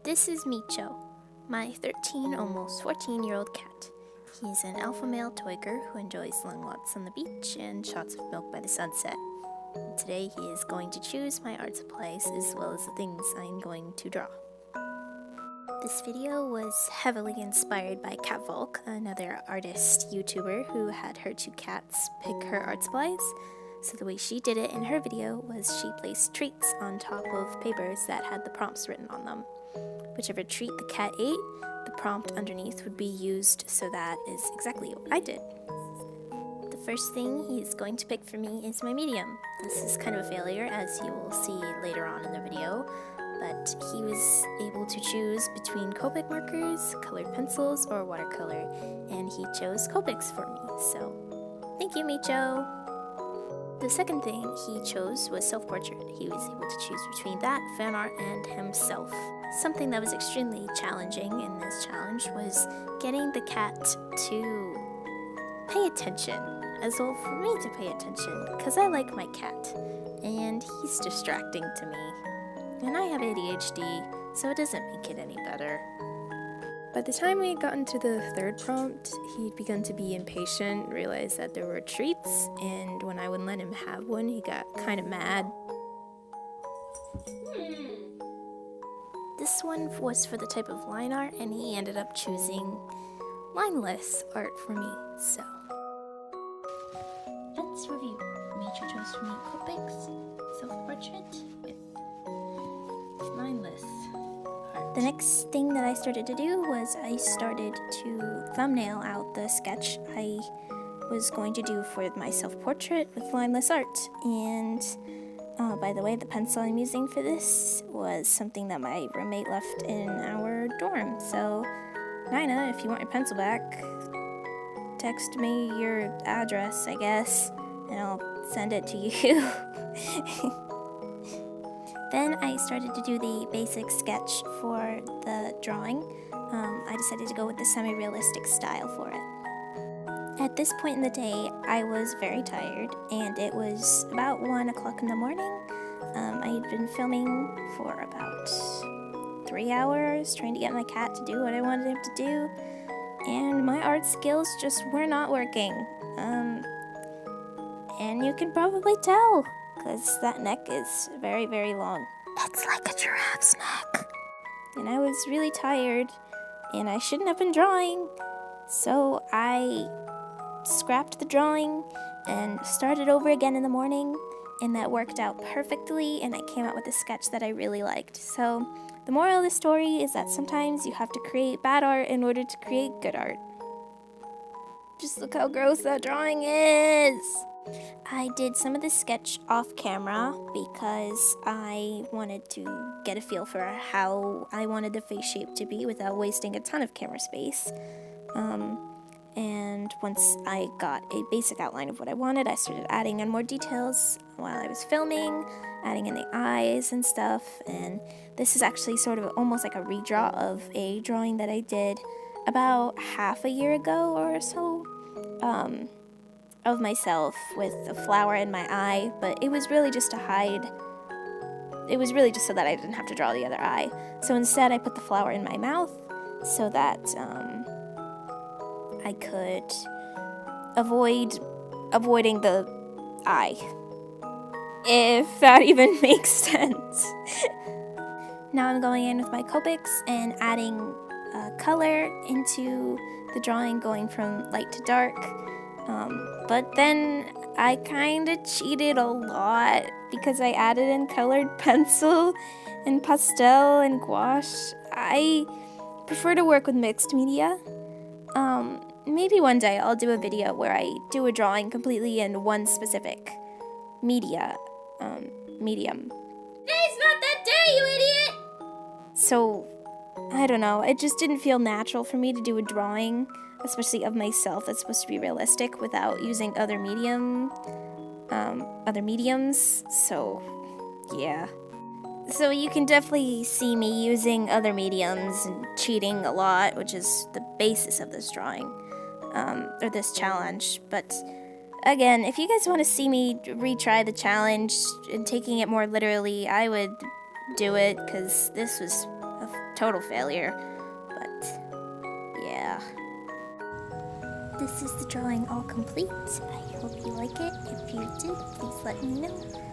This is Micho, my 13, almost 14-year-old cat. He's an alpha male toiger who enjoys long walks on the beach and shots of milk by the sunset. Today he is going to choose my art supplies as well as the things I'm going to draw. This video was heavily inspired by Cat Volk, another artist YouTuber who had her two cats pick her art supplies. So the way she did it in her video was she placed treats on top of papers that had the prompts written on them. Whichever treat the cat ate, the prompt underneath would be used, so that is exactly what I did. The first thing he's going to pick for me is my medium. This is kind of a failure, as you will see later on in the video, but he was able to choose between Copic markers, colored pencils, or watercolor, and he chose Copics for me, so thank you, Micho! The second thing he chose was self-portrait. He was able to choose between that, fan art, and himself. Something that was extremely challenging in this challenge was getting the cat to pay attention, as well for me to pay attention, because I like my cat, and he's distracting to me. And I have ADHD, so it doesn't make it any better. By the time we had gotten to the third prompt, he'd begun to be impatient, realized that there were treats, and when I wouldn't let him have one, he got kind of mad. This one was for the type of line art, and he ended up choosing lineless art for me, so. Let's review. Micho chose for me Copics, self-portrait, with lineless. The next thing that I started to do was I started to thumbnail out the sketch I was going to do for my self-portrait with lineless art. And by the way, the pencil I'm using for this was something that my roommate left in our dorm. So, Nina, if you want your pencil back, text me your address, I guess, and I'll send it to you. Then I started to do the basic sketch for the drawing. I decided to go with the semi-realistic style for it. At this point in the day, I was very tired, and it was about 1 o'clock in the morning. I had been filming for about 3 hours, trying to get my cat to do what I wanted him to do, and my art skills just were not working. And you can probably tell, because that neck is very, very long. It's like a giraffe's neck. And I was really tired, and I shouldn't have been drawing, so I scrapped the drawing and started over again in the morning, and that worked out perfectly, and I came out with a sketch that I really liked. So the moral of the story is that sometimes you have to create bad art in order to create good art. Just look how gross that drawing is! I did some of the sketch off camera because I wanted to get a feel for how I wanted the face shape to be without wasting a ton of camera space. And once I got a basic outline of what I wanted, I started adding in more details while I was filming, adding in the eyes and stuff. And this is actually sort of almost like a redraw of a drawing that I did about half a year ago or so. Of myself with a flower in my eye, but it was really just to hide. It was really just so that I didn't have to draw the other eye. So instead, I put the flower in my mouth so that I could avoiding the eye, if that even makes sense. Now I'm going in with my Copics and adding color into the drawing, going from light to dark. But then I kind of cheated a lot because I added in colored pencil and pastel and gouache. I prefer to work with mixed media. Maybe one day I'll do a video where I do a drawing completely in one specific medium. Today's not that day, you idiot! So, I don't know, it just didn't feel natural for me to do a drawing, especially of myself that's supposed to be realistic, without using other mediums. So yeah. So you can definitely see me using other mediums and cheating a lot, which is the basis of this drawing, or this challenge. But again, if you guys want to see me retry the challenge and taking it more literally, I would do it, because this was a total failure. But, yeah. This is the drawing all complete. I hope you like it. If you did, please let me know.